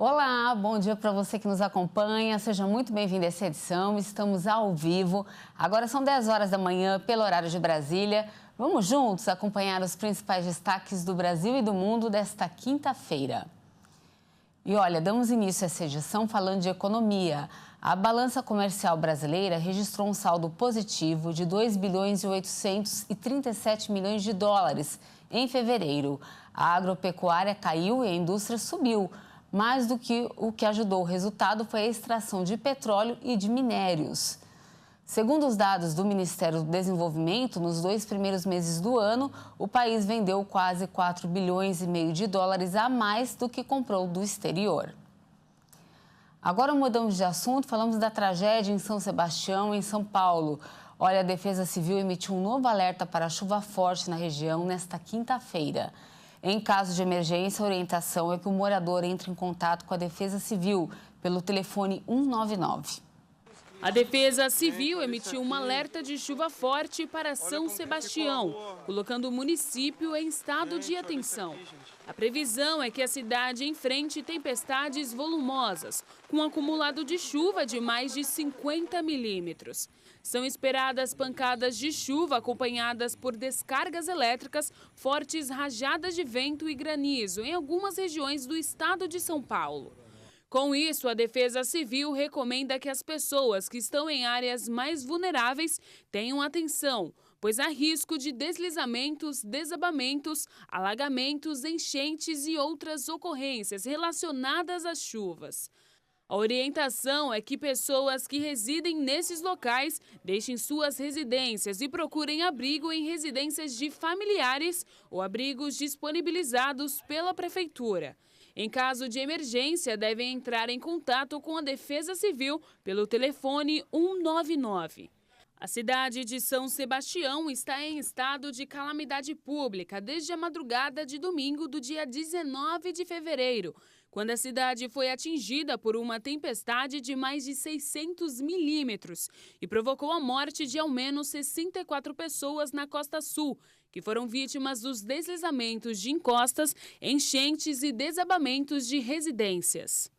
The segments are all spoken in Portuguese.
Olá, bom dia para você que nos acompanha. Seja muito bem-vindo a essa edição. Estamos ao vivo. Agora são 10 horas da manhã, pelo horário de Brasília. Vamos juntos acompanhar os principais destaques do Brasil e do mundo desta quinta-feira. E olha, damos início a essa edição falando de economia. A balança comercial brasileira registrou um saldo positivo de 2 bilhões e 837 milhões de dólares em fevereiro. A agropecuária caiu e a indústria subiu. Mais do que o que ajudou o resultado foi a extração de petróleo e de minérios. Segundo os dados do Ministério do Desenvolvimento, nos 2 primeiros meses do ano, o país vendeu quase 4 bilhões e meio de dólares a mais do que comprou do exterior. Agora mudamos de assunto, falamos da tragédia em São Sebastião, em São Paulo. Olha, a Defesa Civil emitiu um novo alerta para chuva forte na região nesta quinta-feira. Em caso de emergência, a orientação é que o morador entre em contato com a Defesa Civil pelo telefone 199. A Defesa Civil emitiu um alerta de chuva forte para São Sebastião, colocando o município em estado de atenção. A previsão é que a cidade enfrente tempestades volumosas, com um acumulado de chuva de mais de 50 milímetros. São esperadas pancadas de chuva acompanhadas por descargas elétricas, fortes rajadas de vento e granizo em algumas regiões do estado de São Paulo. Com isso, a Defesa Civil recomenda que as pessoas que estão em áreas mais vulneráveis tenham atenção, pois há risco de deslizamentos, desabamentos, alagamentos, enchentes e outras ocorrências relacionadas às chuvas. A orientação é que pessoas que residem nesses locais deixem suas residências e procurem abrigo em residências de familiares ou abrigos disponibilizados pela Prefeitura. Em caso de emergência, devem entrar em contato com a Defesa Civil pelo telefone 199. A cidade de São Sebastião está em estado de calamidade pública desde a madrugada de domingo do dia 19 de fevereiro, quando a cidade foi atingida por uma tempestade de mais de 600 milímetros e provocou a morte de ao menos 64 pessoas na costa sul, que foram vítimas dos deslizamentos de encostas, enchentes e desabamentos de residências.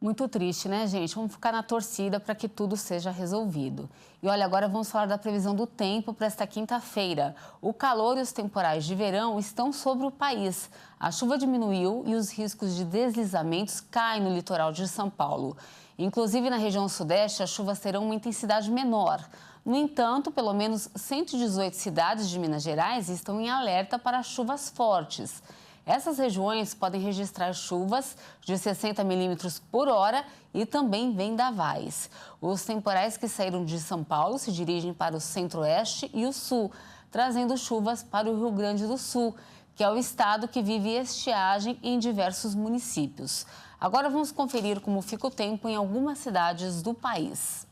Muito triste, né, gente? Vamos ficar na torcida para que tudo seja resolvido. E olha, agora vamos falar da previsão do tempo para esta quinta-feira. O calor e os temporais de verão estão sobre o país. A chuva diminuiu e os riscos de deslizamentos caem no litoral de São Paulo. Inclusive, na região sudeste, as chuvas terão uma intensidade menor. No entanto, pelo menos 118 cidades de Minas Gerais estão em alerta para chuvas fortes. Essas regiões podem registrar chuvas de 60 milímetros por hora e também vendavais. Os temporais que saíram de São Paulo se dirigem para o centro-oeste e o sul, trazendo chuvas para o Rio Grande do Sul, que é o estado que vive estiagem em diversos municípios. Agora vamos conferir como fica o tempo em algumas cidades do país.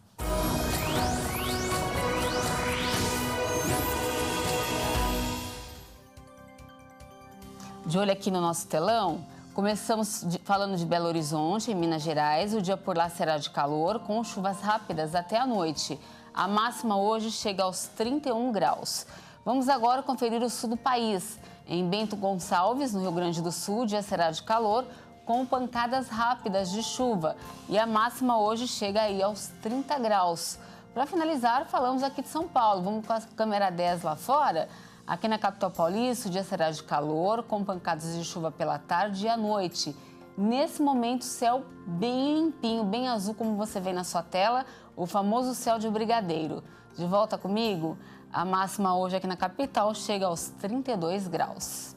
De olho aqui no nosso telão, começamos falando de Belo Horizonte, em Minas Gerais. O dia por lá será de calor, com chuvas rápidas até a noite. A máxima hoje chega aos 31 graus. Vamos agora conferir o sul do país. Em Bento Gonçalves, no Rio Grande do Sul, o dia será de calor, com pancadas rápidas de chuva. E a máxima hoje chega aí aos 30 graus. Para finalizar, falamos aqui de São Paulo. Vamos com a câmera 10 lá fora. Aqui na capital paulista, o dia será de calor, com pancadas de chuva pela tarde e à noite. Nesse momento, céu bem limpinho, bem azul, como você vê na sua tela, o famoso céu de brigadeiro. De volta comigo? A máxima hoje aqui na capital chega aos 32 graus.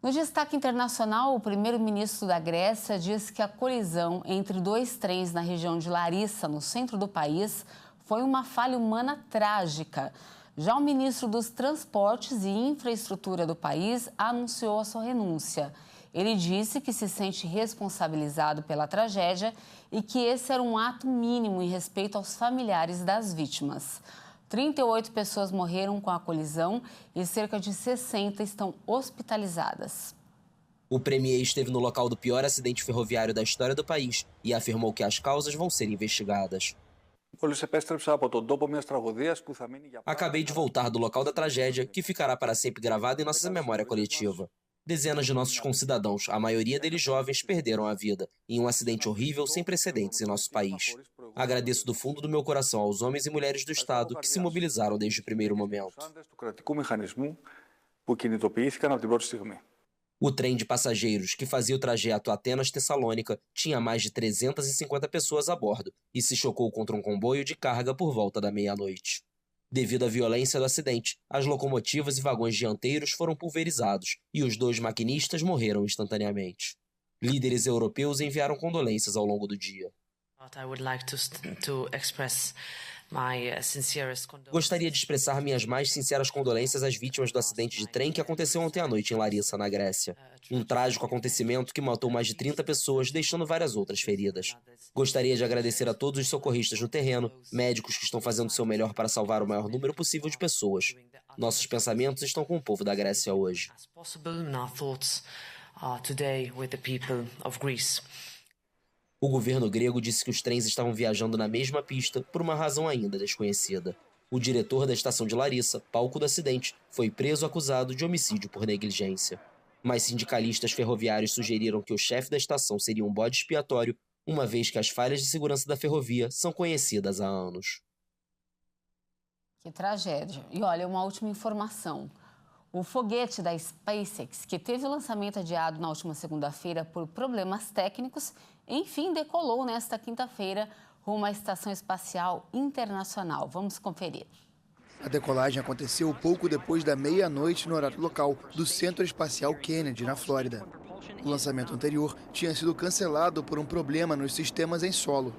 No destaque internacional, o primeiro-ministro da Grécia diz que a colisão entre 2 trens na região de Larissa, no centro do país, foi uma falha humana trágica. Já o ministro dos Transportes e Infraestrutura do país anunciou a sua renúncia. Ele disse que se sente responsabilizado pela tragédia e que esse era um ato mínimo em respeito aos familiares das vítimas. 38 pessoas morreram com a colisão e cerca de 60 estão hospitalizadas. O premier esteve no local do pior acidente ferroviário da história do país e afirmou que as causas vão ser investigadas. Acabei de voltar do local da tragédia, que ficará para sempre gravado em nossa memória coletiva. Dezenas de nossos concidadãos, a maioria deles jovens, perderam a vida em um acidente horrível sem precedentes em nosso país. Agradeço do fundo do meu coração aos homens e mulheres do Estado que se mobilizaram desde o primeiro momento. O trem de passageiros, que fazia o trajeto Atenas-Tessalônica, tinha mais de 350 pessoas a bordo e se chocou contra um comboio de carga por volta da meia-noite. Devido à violência do acidente, as locomotivas e vagões dianteiros foram pulverizados e os 2 maquinistas morreram instantaneamente. Líderes europeus enviaram condolências ao longo do dia. Gostaria de expressar minhas mais sinceras condolências às vítimas do acidente de trem que aconteceu ontem à noite em Larissa, na Grécia. Um trágico acontecimento que matou mais de 30 pessoas, deixando várias outras feridas. Gostaria de agradecer a todos os socorristas no terreno, médicos que estão fazendo o seu melhor para salvar o maior número possível de pessoas. Nossos pensamentos estão com o povo da Grécia hoje. O governo grego disse que os trens estavam viajando na mesma pista por uma razão ainda desconhecida. O diretor da estação de Larissa, palco do acidente, foi preso acusado de homicídio por negligência. Mas sindicalistas ferroviários sugeriram que o chefe da estação seria um bode expiatório, uma vez que as falhas de segurança da ferrovia são conhecidas há anos. Que tragédia. E olha, uma última informação. O foguete da SpaceX, que teve o lançamento adiado na última segunda-feira por problemas técnicos, enfim decolou nesta quinta-feira rumo à Estação Espacial Internacional. Vamos conferir. A decolagem aconteceu pouco depois da meia-noite no horário local do Centro Espacial Kennedy, na Flórida. O lançamento anterior tinha sido cancelado por um problema nos sistemas em solo.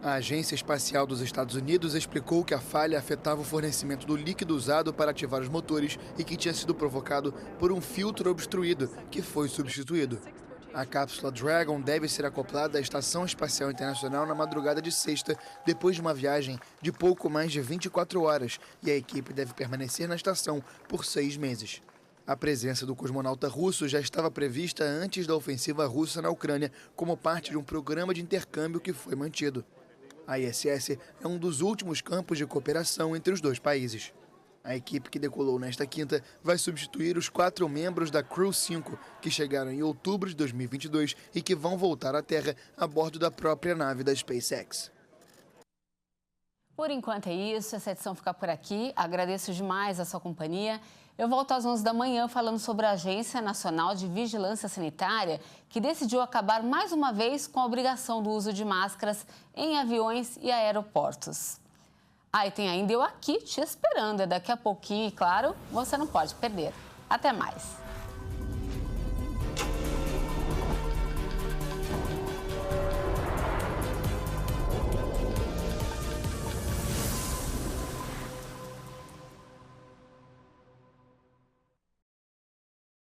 A Agência Espacial dos Estados Unidos explicou que a falha afetava o fornecimento do líquido usado para ativar os motores e que tinha sido provocado por um filtro obstruído, que foi substituído. A cápsula Dragon deve ser acoplada à Estação Espacial Internacional na madrugada de sexta, depois de uma viagem de pouco mais de 24 horas, e a equipe deve permanecer na estação por 6 meses. A presença do cosmonauta russo já estava prevista antes da ofensiva russa na Ucrânia, como parte de um programa de intercâmbio que foi mantido. A ISS é um dos últimos campos de cooperação entre os dois países. A equipe que decolou nesta quinta vai substituir os 4 membros da Crew 5, que chegaram em outubro de 2022 e que vão voltar à Terra a bordo da própria nave da SpaceX. Por enquanto é isso, essa edição fica por aqui. Agradeço demais a sua companhia. Eu volto às 11 da manhã falando sobre a Agência Nacional de Vigilância Sanitária, que decidiu acabar mais uma vez com a obrigação do uso de máscaras em aviões e aeroportos. E tem ainda eu aqui te esperando. É daqui a pouquinho, e claro, você não pode perder. Até mais.